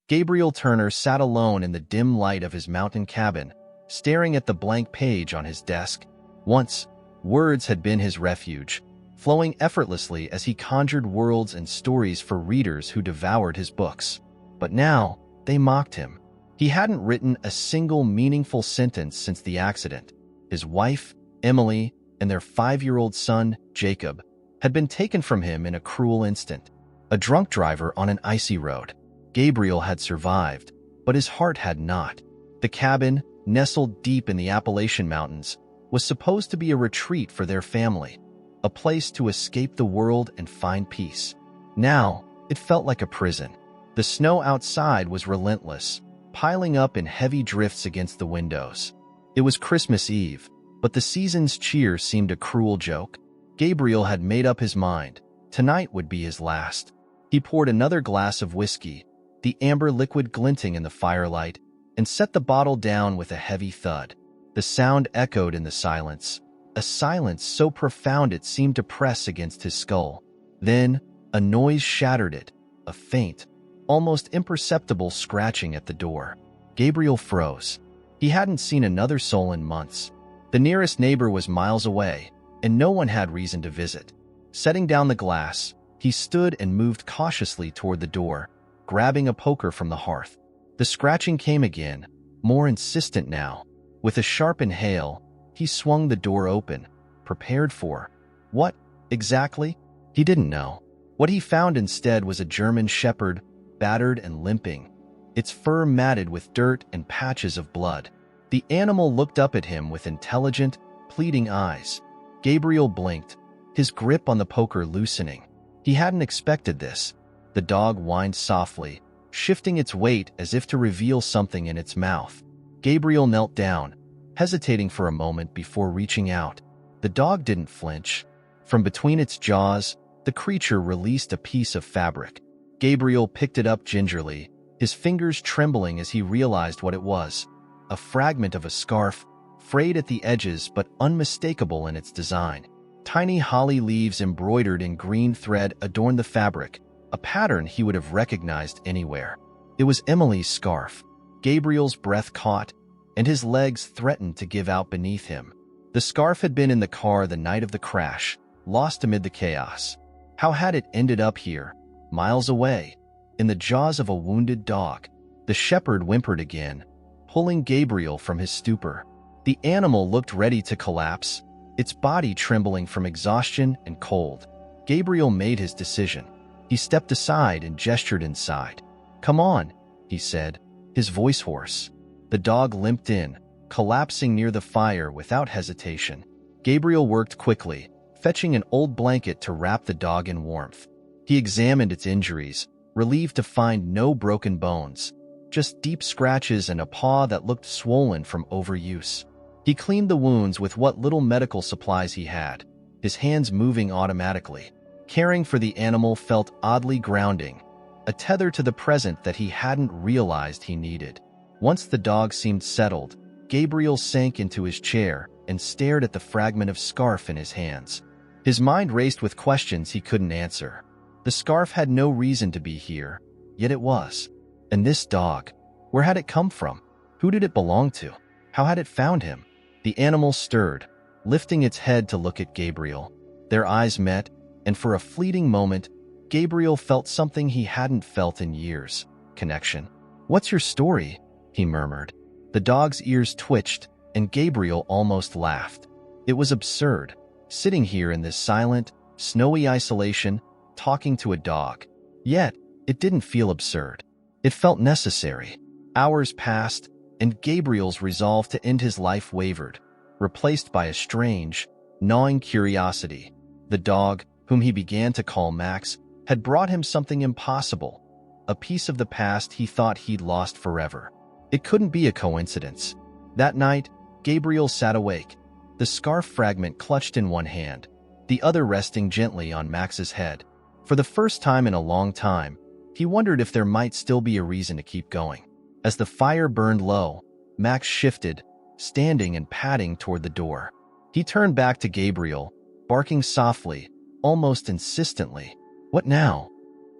Gabriel Turner sat alone in the dim light of his mountain cabin, staring at the blank page on his desk. Once, words had been his refuge, flowing effortlessly as he conjured worlds and stories for readers who devoured his books. But now, they mocked him. He hadn't written a single meaningful sentence since the accident. His wife, Emily, and their 5-year-old son, Jacob, had been taken from him in a cruel instant. A drunk driver on an icy road. Gabriel had survived, but his heart had not. The cabin, nestled deep in the Appalachian Mountains, was supposed to be a retreat for their family, a place to escape the world and find peace. Now, it felt like a prison. The snow outside was relentless, piling up in heavy drifts against the windows. It was Christmas Eve, but the season's cheer seemed a cruel joke. Gabriel had made up his mind. Tonight would be his last. He poured another glass of whiskey, the amber liquid glinting in the firelight, and set the bottle down with a heavy thud. The sound echoed in the silence, a silence so profound it seemed to press against his skull. Then, a noise shattered it, a faint, almost imperceptible scratching at the door. Gabriel froze. He hadn't seen another soul in months. The nearest neighbor was miles away, and no one had reason to visit. Setting down the glass, he stood and moved cautiously toward the door, grabbing a poker from the hearth. The scratching came again, more insistent now. With a sharp inhale, he swung the door open, prepared for what, exactly? He didn't know. What he found instead was a German shepherd, battered and limping, its fur matted with dirt and patches of blood. The animal looked up at him with intelligent, pleading eyes. Gabriel blinked, his grip on the poker loosening. He hadn't expected this. The dog whined softly, shifting its weight as if to reveal something in its mouth. Gabriel knelt down, hesitating for a moment before reaching out. The dog didn't flinch. From between its jaws, the creature released a piece of fabric. Gabriel picked it up gingerly, his fingers trembling as he realized what it was. A fragment of a scarf, frayed at the edges but unmistakable in its design. Tiny holly leaves embroidered in green thread adorned the fabric, a pattern he would have recognized anywhere. It was Emily's scarf. Gabriel's breath caught, and his legs threatened to give out beneath him. The scarf had been in the car the night of the crash, lost amid the chaos. How had it ended up here, miles away, in the jaws of a wounded dog? The shepherd whimpered again, pulling Gabriel from his stupor. The animal looked ready to collapse, its body trembling from exhaustion and cold. Gabriel made his decision. He stepped aside and gestured inside. "Come on," he said, his voice hoarse. The dog limped in, collapsing near the fire without hesitation. Gabriel worked quickly, fetching an old blanket to wrap the dog in warmth. He examined its injuries, relieved to find no broken bones, just deep scratches and a paw that looked swollen from overuse. He cleaned the wounds with what little medical supplies he had, his hands moving automatically. Caring for the animal felt oddly grounding, a tether to the present that he hadn't realized he needed. Once the dog seemed settled, Gabriel sank into his chair and stared at the fragment of scarf in his hands. His mind raced with questions he couldn't answer. The scarf had no reason to be here, yet it was. And this dog, where had it come from? Who did it belong to? How had it found him? The animal stirred, lifting its head to look at Gabriel. Their eyes met, and for a fleeting moment, Gabriel felt something he hadn't felt in years. Connection. "What's your story?" he murmured. The dog's ears twitched, and Gabriel almost laughed. It was absurd, sitting here in this silent, snowy isolation, talking to a dog. Yet, it didn't feel absurd. It felt necessary. Hours passed, and Gabriel's resolve to end his life wavered, replaced by a strange, gnawing curiosity. The dog, whom he began to call Max, had brought him something impossible, a piece of the past he thought he'd lost forever. It couldn't be a coincidence. That night, Gabriel sat awake, the scarf fragment clutched in one hand, the other resting gently on Max's head. For the first time in a long time, he wondered if there might still be a reason to keep going. As the fire burned low, Max shifted, standing and padding toward the door. He turned back to Gabriel, barking softly, almost insistently. "What now?"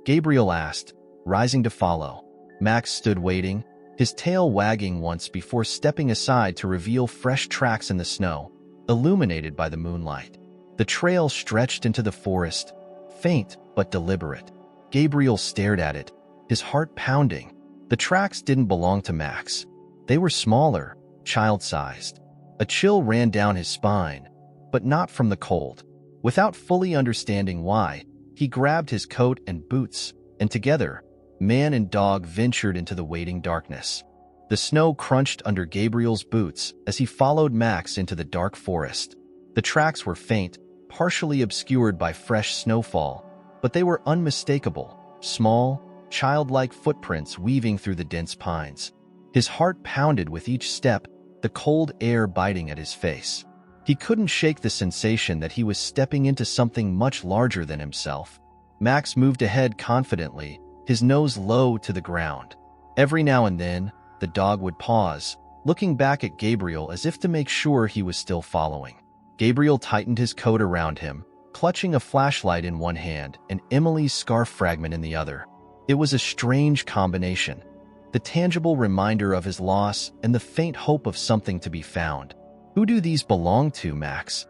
Gabriel asked, rising to follow. Max stood waiting, his tail wagging once before stepping aside to reveal fresh tracks in the snow, illuminated by the moonlight. The trail stretched into the forest, faint but deliberate. Gabriel stared at it, his heart pounding. The tracks didn't belong to Max. They were smaller, child-sized. A chill ran down his spine, but not from the cold. Without fully understanding why, he grabbed his coat and boots, and together, man and dog ventured into the waiting darkness. The snow crunched under Gabriel's boots as he followed Max into the dark forest. The tracks were faint, partially obscured by fresh snowfall, but they were unmistakable, small, childlike footprints weaving through the dense pines. His heart pounded with each step, the cold air biting at his face. He couldn't shake the sensation that he was stepping into something much larger than himself. Max moved ahead confidently, his nose low to the ground. Every now and then, the dog would pause, looking back at Gabriel as if to make sure he was still following. Gabriel tightened his coat around him, clutching a flashlight in one hand and Emily's scarf fragment in the other. It was a strange combination, the tangible reminder of his loss and the faint hope of something to be found. "Who do these belong to, Max?"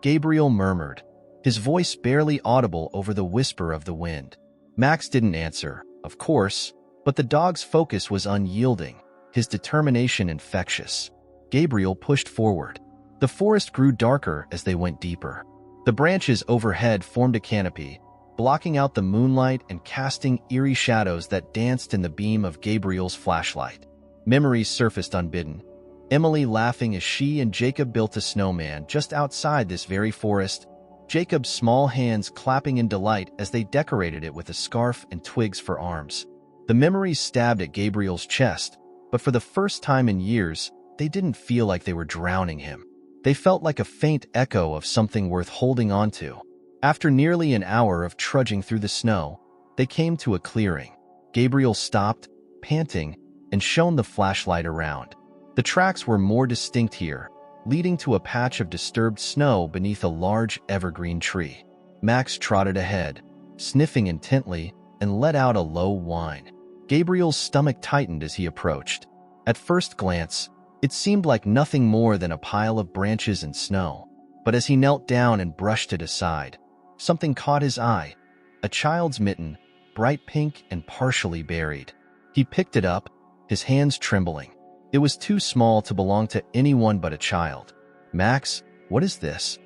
Gabriel murmured, his voice barely audible over the whisper of the wind. Max didn't answer, of course, but the dog's focus was unyielding, his determination infectious. Gabriel pushed forward. The forest grew darker as they went deeper. The branches overhead formed a canopy, blocking out the moonlight and casting eerie shadows that danced in the beam of Gabriel's flashlight. Memories surfaced unbidden. Emily laughing as she and Jacob built a snowman just outside this very forest, Jacob's small hands clapping in delight as they decorated it with a scarf and twigs for arms. The memories stabbed at Gabriel's chest, but for the first time in years, they didn't feel like they were drowning him. They felt like a faint echo of something worth holding on to. After nearly an hour of trudging through the snow, they came to a clearing. Gabriel stopped, panting, and shone the flashlight around. The tracks were more distinct here, leading to a patch of disturbed snow beneath a large evergreen tree. Max trotted ahead, sniffing intently, and let out a low whine. Gabriel's stomach tightened as he approached. At first glance, it seemed like nothing more than a pile of branches and snow. But as he knelt down and brushed it aside, something caught his eye. A child's mitten, bright pink and partially buried. He picked it up, his hands trembling. It was too small to belong to anyone but a child. "Max, what is this?"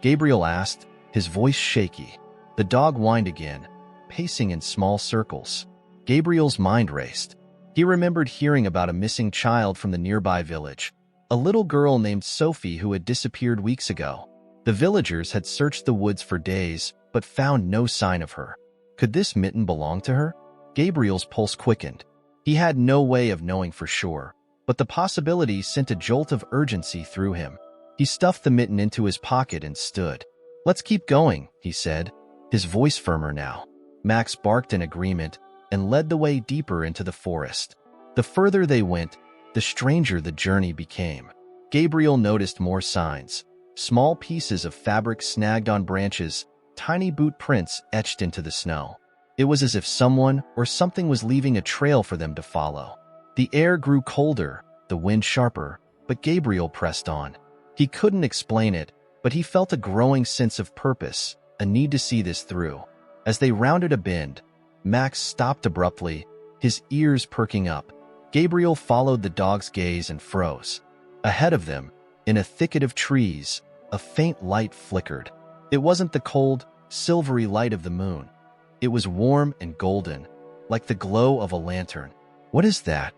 Gabriel asked, his voice shaky. The dog whined again, pacing in small circles. Gabriel's mind raced. He remembered hearing about a missing child from the nearby village, a little girl named Sophie who had disappeared weeks ago. The villagers had searched the woods for days, but found no sign of her. Could this mitten belong to her? Gabriel's pulse quickened. He had no way of knowing for sure, but the possibility sent a jolt of urgency through him. He stuffed the mitten into his pocket and stood. "Let's keep going," he said, his voice firmer now. Max barked in agreement and led the way deeper into the forest. The further they went, the stranger the journey became. Gabriel noticed more signs. Small pieces of fabric snagged on branches, tiny boot prints etched into the snow. It was as if someone or something was leaving a trail for them to follow. The air grew colder, the wind sharper, but Gabriel pressed on. He couldn't explain it, but he felt a growing sense of purpose, a need to see this through. As they rounded a bend, Max stopped abruptly, his ears perking up. Gabriel followed the dog's gaze and froze. Ahead of them, in a thicket of trees, a faint light flickered. It wasn't the cold, silvery light of the moon. It was warm and golden, like the glow of a lantern. "What is that?"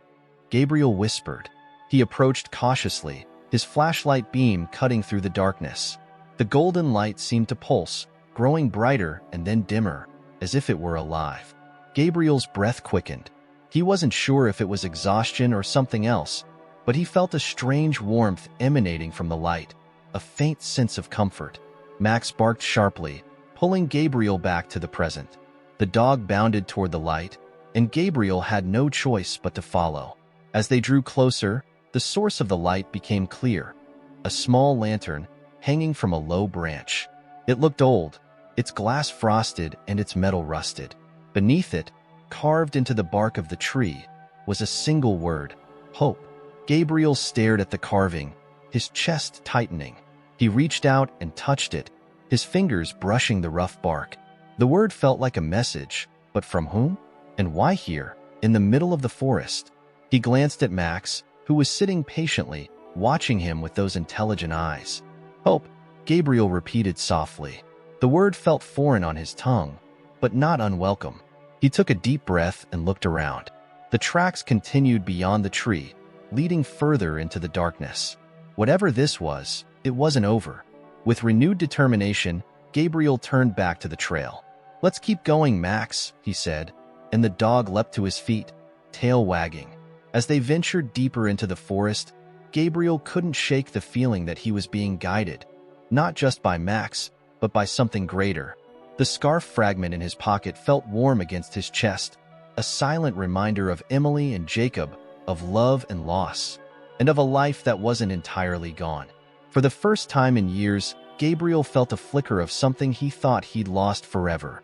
Gabriel whispered. He approached cautiously, his flashlight beam cutting through the darkness. The golden light seemed to pulse, growing brighter and then dimmer, as if it were alive. Gabriel's breath quickened. He wasn't sure if it was exhaustion or something else, but he felt a strange warmth emanating from the light, a faint sense of comfort. Max barked sharply, pulling Gabriel back to the present. The dog bounded toward the light, and Gabriel had no choice but to follow. As they drew closer, the source of the light became clear. A small lantern, hanging from a low branch. It looked old, its glass frosted and its metal rusted. Beneath it, carved into the bark of the tree, was a single word: hope. Gabriel stared at the carving, his chest tightening. He reached out and touched it, his fingers brushing the rough bark. The word felt like a message, but from whom? And why here, in the middle of the forest? He glanced at Max, who was sitting patiently, watching him with those intelligent eyes. Hope, Gabriel repeated softly. The word felt foreign on his tongue, but not unwelcome. He took a deep breath and looked around. The tracks continued beyond the tree, leading further into the darkness. Whatever this was, it wasn't over. With renewed determination, Gabriel turned back to the trail. "Let's keep going, Max," he said, and the dog leapt to his feet, tail wagging. As they ventured deeper into the forest, Gabriel couldn't shake the feeling that he was being guided, not just by Max, but by something greater. The scarf fragment in his pocket felt warm against his chest, a silent reminder of Emily and Jacob, of love and loss, and of a life that wasn't entirely gone. For the first time in years, Gabriel felt a flicker of something he thought he'd lost forever: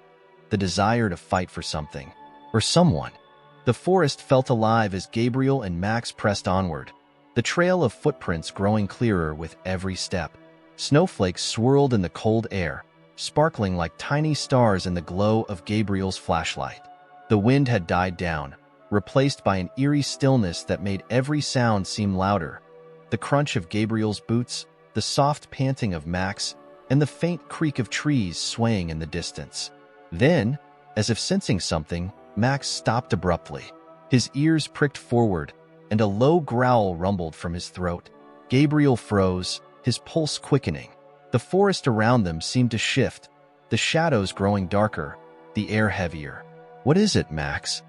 the desire to fight for something, or someone. The forest felt alive as Gabriel and Max pressed onward, the trail of footprints growing clearer with every step. Snowflakes swirled in the cold air, sparkling like tiny stars in the glow of Gabriel's flashlight. The wind had died down, replaced by an eerie stillness that made every sound seem louder: the crunch of Gabriel's boots, the soft panting of Max, and the faint creak of trees swaying in the distance. Then, as if sensing something, Max stopped abruptly. His ears pricked forward, and a low growl rumbled from his throat. Gabriel froze, his pulse quickening. The forest around them seemed to shift, the shadows growing darker, the air heavier. "What is it, Max?"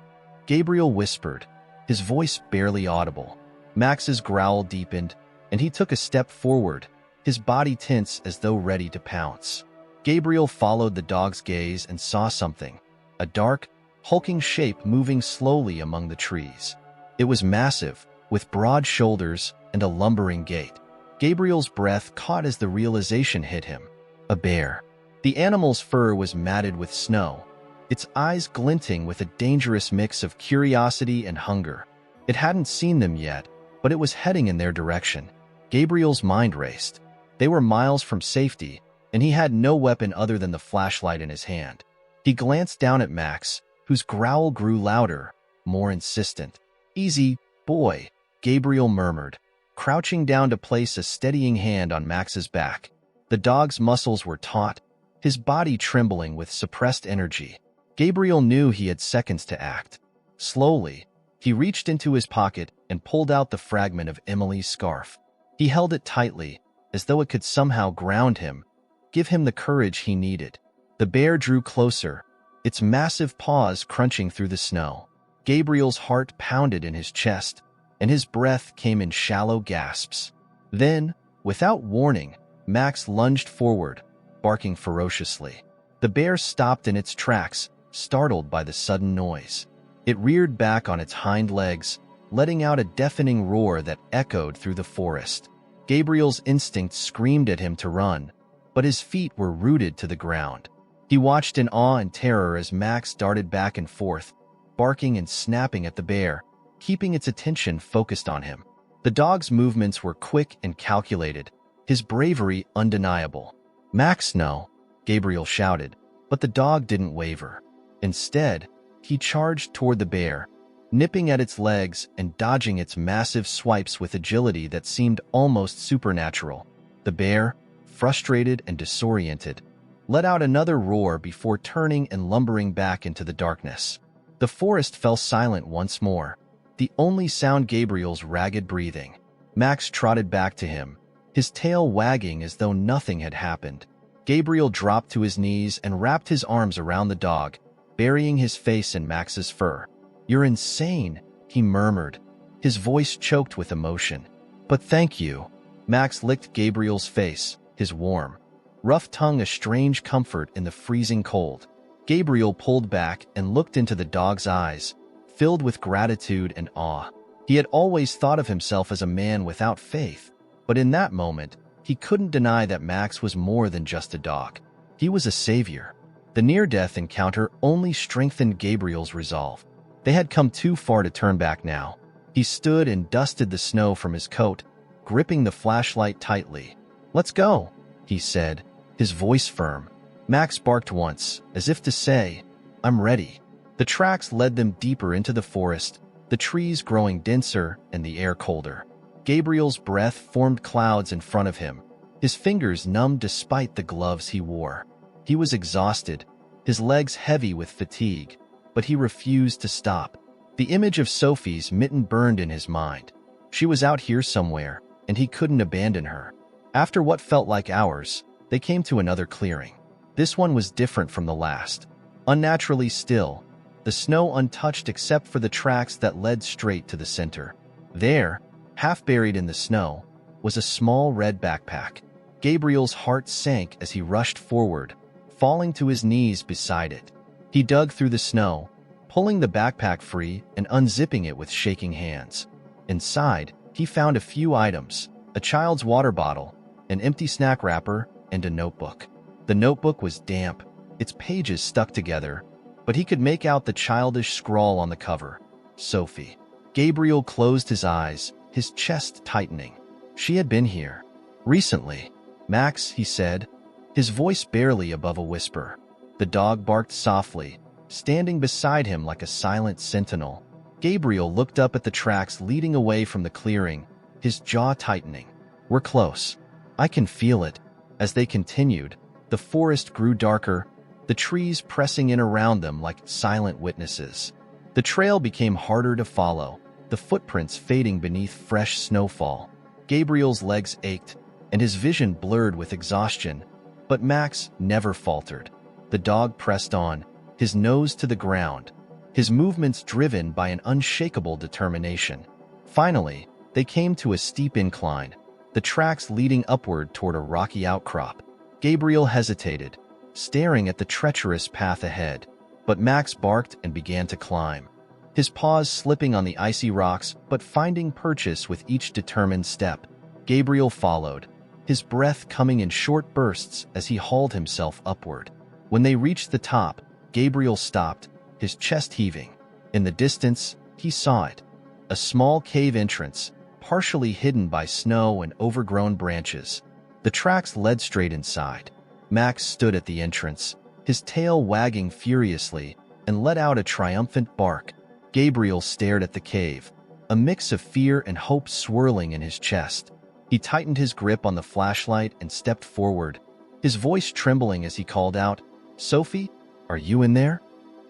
Gabriel whispered, his voice barely audible. Max's growl deepened, and he took a step forward, his body tense as though ready to pounce. Gabriel followed the dog's gaze and saw something: a dark, hulking shape moving slowly among the trees. It was massive, with broad shoulders and a lumbering gait. Gabriel's breath caught as the realization hit him: a bear. The animal's fur was matted with snow, its eyes glinting with a dangerous mix of curiosity and hunger. It hadn't seen them yet, but it was heading in their direction. Gabriel's mind raced. They were miles from safety, and he had no weapon other than the flashlight in his hand. He glanced down at Max, whose growl grew louder, more insistent. "Easy, boy," Gabriel murmured, crouching down to place a steadying hand on Max's back. The dog's muscles were taut, his body trembling with suppressed energy. Gabriel knew he had seconds to act. Slowly, he reached into his pocket and pulled out the fragment of Emily's scarf. He held it tightly, as though it could somehow ground him, give him the courage he needed. The bear drew closer, its massive paws crunching through the snow. Gabriel's heart pounded in his chest, and his breath came in shallow gasps. Then, without warning, Max lunged forward, barking ferociously. The bear stopped in its tracks, startled by the sudden noise. It reared back on its hind legs, letting out a deafening roar that echoed through the forest. Gabriel's instincts screamed at him to run, but his feet were rooted to the ground. He watched in awe and terror as Max darted back and forth, barking and snapping at the bear, keeping its attention focused on him. The dog's movements were quick and calculated, his bravery undeniable. "Max, no," Gabriel shouted, but the dog didn't waver. Instead, he charged toward the bear, nipping at its legs and dodging its massive swipes with agility that seemed almost supernatural. The bear, frustrated and disoriented, let out another roar before turning and lumbering back into the darkness. The forest fell silent once more, the only sound Gabriel's ragged breathing. Max trotted back to him, his tail wagging as though nothing had happened. Gabriel dropped to his knees and wrapped his arms around the dog, burying his face in Max's fur. "You're insane," he murmured, his voice choked with emotion. "But thank you." Max licked Gabriel's face, his warm, rough tongue a strange comfort in the freezing cold. Gabriel pulled back and looked into the dog's eyes, filled with gratitude and awe. He had always thought of himself as a man without faith, but in that moment, he couldn't deny that Max was more than just a dog. He was a savior. The near-death encounter only strengthened Gabriel's resolve. They had come too far to turn back now. He stood and dusted the snow from his coat, gripping the flashlight tightly. "Let's go," he said, his voice firm. Max barked once, as if to say, "I'm ready." The tracks led them deeper into the forest, the trees growing denser and the air colder. Gabriel's breath formed clouds in front of him, his fingers numbed despite the gloves he wore. He was exhausted, his legs heavy with fatigue, but he refused to stop. The image of Sophie's mitten burned in his mind. She was out here somewhere, and he couldn't abandon her. After what felt like hours, they came to another clearing. This one was different from the last. Unnaturally still, the snow untouched except for the tracks that led straight to the center. There, half buried in the snow, was a small red backpack. Gabriel's heart sank as he rushed forward, falling to his knees beside it. He dug through the snow, pulling the backpack free and unzipping it with shaking hands. Inside, he found a few items: a child's water bottle, an empty snack wrapper, and a notebook. The notebook was damp, its pages stuck together, but he could make out the childish scrawl on the cover. Sophie. Gabriel closed his eyes, his chest tightening. She had been here. Recently. "Max," he said, his voice barely above a whisper. The dog barked softly, standing beside him like a silent sentinel. Gabriel looked up at the tracks leading away from the clearing, his jaw tightening. "We're close. I can feel it." As they continued, the forest grew darker, the trees pressing in around them like silent witnesses. The trail became harder to follow, the footprints fading beneath fresh snowfall. Gabriel's legs ached, and his vision blurred with exhaustion, but Max never faltered. The dog pressed on, his nose to the ground, his movements driven by an unshakable determination. Finally, they came to a steep incline, the tracks leading upward toward a rocky outcrop. Gabriel hesitated, staring at the treacherous path ahead, but Max barked and began to climb, his paws slipping on the icy rocks but finding purchase with each determined step. Gabriel followed, his breath coming in short bursts as he hauled himself upward. When they reached the top, Gabriel stopped, his chest heaving. In the distance, he saw it, a small cave entrance, partially hidden by snow and overgrown branches. The tracks led straight inside. Max stood at the entrance, his tail wagging furiously, and let out a triumphant bark. Gabriel stared at the cave, a mix of fear and hope swirling in his chest. He tightened his grip on the flashlight and stepped forward, his voice trembling as he called out, "Sophie, are you in there?"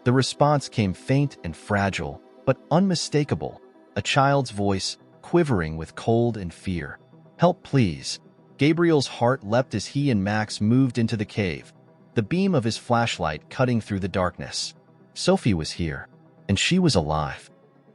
The response came faint and fragile, but unmistakable, a child's voice, quivering with cold and fear. "Help, please." Gabriel's heart leapt as he and Max moved into the cave, the beam of his flashlight cutting through the darkness. Sophie was here, and she was alive.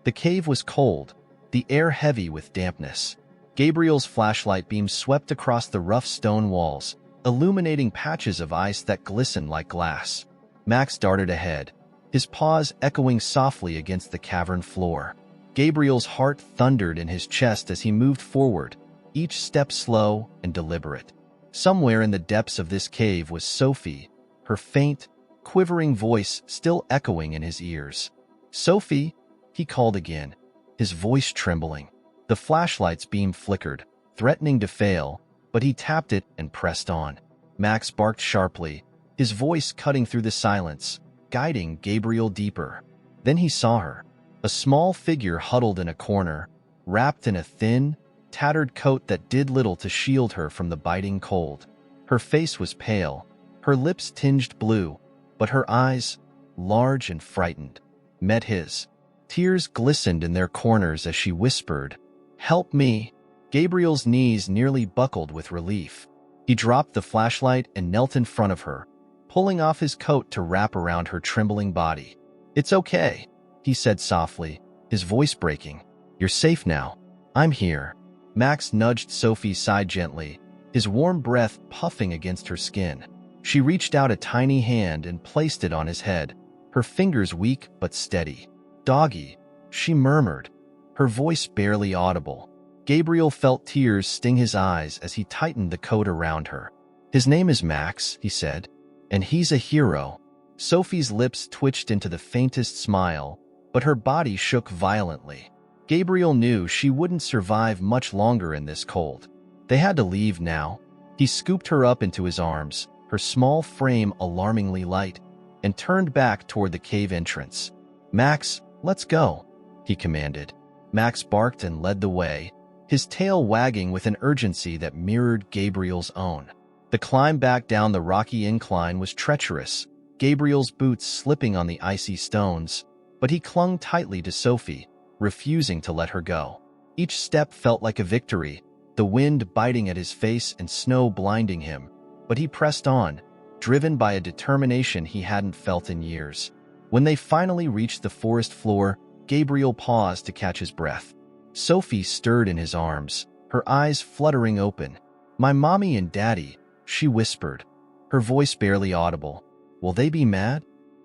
The cave was cold, the air heavy with dampness. Gabriel's flashlight beam swept across the rough stone walls, illuminating patches of ice that glistened like glass. Max darted ahead, his paws echoing softly against the cavern floor. Gabriel's heart thundered in his chest as he moved forward, each step slow and deliberate. Somewhere in the depths of this cave was Sophie, her faint, quivering voice still echoing in his ears. "Sophie," he called again, his voice trembling. The flashlight's beam flickered, threatening to fail, but he tapped it and pressed on. Max barked sharply, his voice cutting through the silence, guiding Gabriel deeper. Then he saw her, a small figure huddled in a corner, wrapped in a thin, tattered coat that did little to shield her from the biting cold. Her face was pale, her lips tinged blue, but her eyes, large and frightened, met his. Tears glistened in their corners as she whispered, "Help me." Gabriel's knees nearly buckled with relief. He dropped the flashlight and knelt in front of her, pulling off his coat to wrap around her trembling body. "It's okay," he said softly, his voice breaking. "You're safe now. I'm here." Max nudged Sophie's side gently, his warm breath puffing against her skin. She reached out a tiny hand and placed it on his head, her fingers weak but steady. "Doggy," she murmured, her voice barely audible. Gabriel felt tears sting his eyes as he tightened the coat around her. "His name is Max," he said, "and he's a hero." Sophie's lips twitched into the faintest smile, but her body shook violently. Gabriel knew she wouldn't survive much longer in this cold. They had to leave now. He scooped her up into his arms, her small frame alarmingly light, and turned back toward the cave entrance. "Max, let's go," he commanded. Max barked and led the way, his tail wagging with an urgency that mirrored Gabriel's own. The climb back down the rocky incline was treacherous, Gabriel's boots slipping on the icy stones, but he clung tightly to Sophie, refusing to let her go. Each step felt like a victory, the wind biting at his face and snow blinding him, but he pressed on, driven by a determination he hadn't felt in years. When they finally reached the forest floor, Gabriel paused to catch his breath. Sophie stirred in his arms, her eyes fluttering open. "My mommy and daddy," she whispered, her voice barely audible. "Will they be mad?"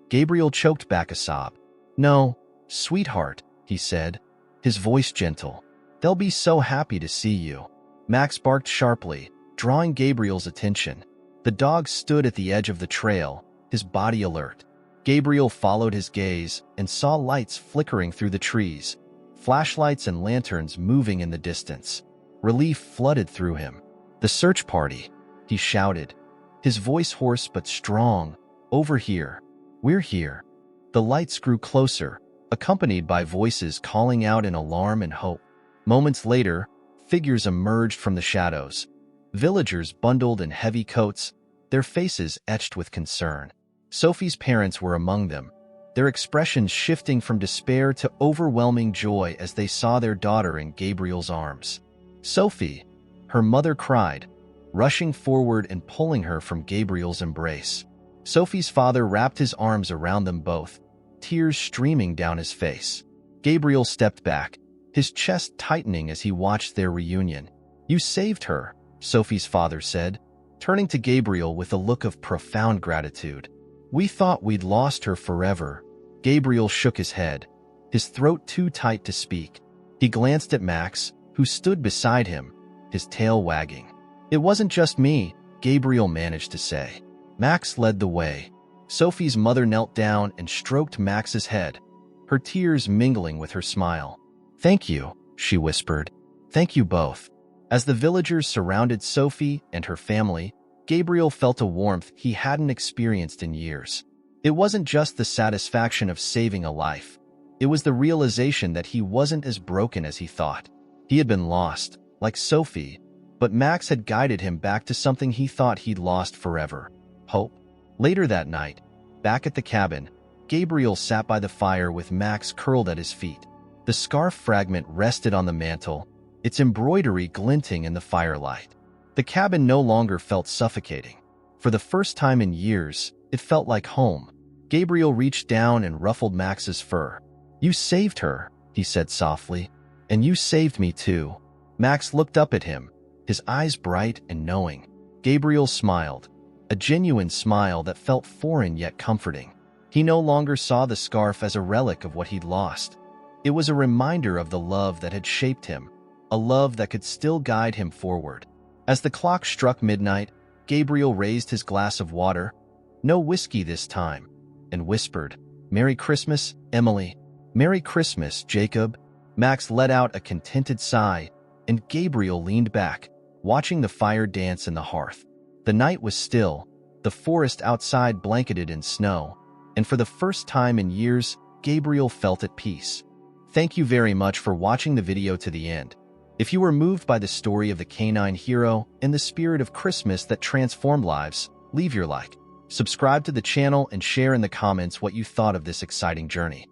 Gabriel choked back a sob. "No, sweetheart," he said, his voice gentle. "They'll be so happy to see you." Max barked sharply, drawing Gabriel's attention. The dog stood at the edge of the trail, his body alert. Gabriel followed his gaze and saw lights flickering through the trees, flashlights and lanterns moving in the distance. Relief flooded through him. "The search party," he shouted, his voice hoarse but strong. "Over here. We're here." The lights grew closer, accompanied by voices calling out in alarm and hope. Moments later, figures emerged from the shadows. Villagers bundled in heavy coats, their faces etched with concern. Sophie's parents were among them, their expressions shifting from despair to overwhelming joy as they saw their daughter in Gabriel's arms. "Sophie!" her mother cried, rushing forward and pulling her from Gabriel's embrace. Sophie's father wrapped his arms around them both, tears streaming down his face. Gabriel stepped back, his chest tightening as he watched their reunion. "You saved her," Sophie's father said, turning to Gabriel with a look of profound gratitude. "We thought we'd lost her forever." Gabriel shook his head, his throat too tight to speak. He glanced at Max, who stood beside him, his tail wagging. "It wasn't just me," Gabriel managed to say. Max led the way. Sophie's mother knelt down and stroked Max's head, her tears mingling with her smile. "Thank you," she whispered. "Thank you both." As the villagers surrounded Sophie and her family, Gabriel felt a warmth he hadn't experienced in years. It wasn't just the satisfaction of saving a life. It was the realization that he wasn't as broken as he thought. He had been lost, like Sophie, but Max had guided him back to something he thought he'd lost forever: hope. Later that night, back at the cabin, Gabriel sat by the fire with Max curled at his feet. The scarf fragment rested on the mantel, its embroidery glinting in the firelight. The cabin no longer felt suffocating. For the first time in years, it felt like home. Gabriel reached down and ruffled Max's fur. "You saved her," he said softly. "And you saved me too." Max looked up at him, his eyes bright and knowing. Gabriel smiled, a genuine smile that felt foreign yet comforting. He no longer saw the scarf as a relic of what he'd lost. It was a reminder of the love that had shaped him, a love that could still guide him forward. As the clock struck midnight, Gabriel raised his glass of water, no whiskey this time, and whispered, "Merry Christmas, Emily." "Merry Christmas, Jacob." Max let out a contented sigh, and Gabriel leaned back, watching the fire dance in the hearth. The night was still, the forest outside blanketed in snow, and for the first time in years, Gabriel felt at peace. Thank you very much for watching the video to the end. If you were moved by the story of the canine hero and the spirit of Christmas that transformed lives, leave your like, subscribe to the channel, and share in the comments what you thought of this exciting journey.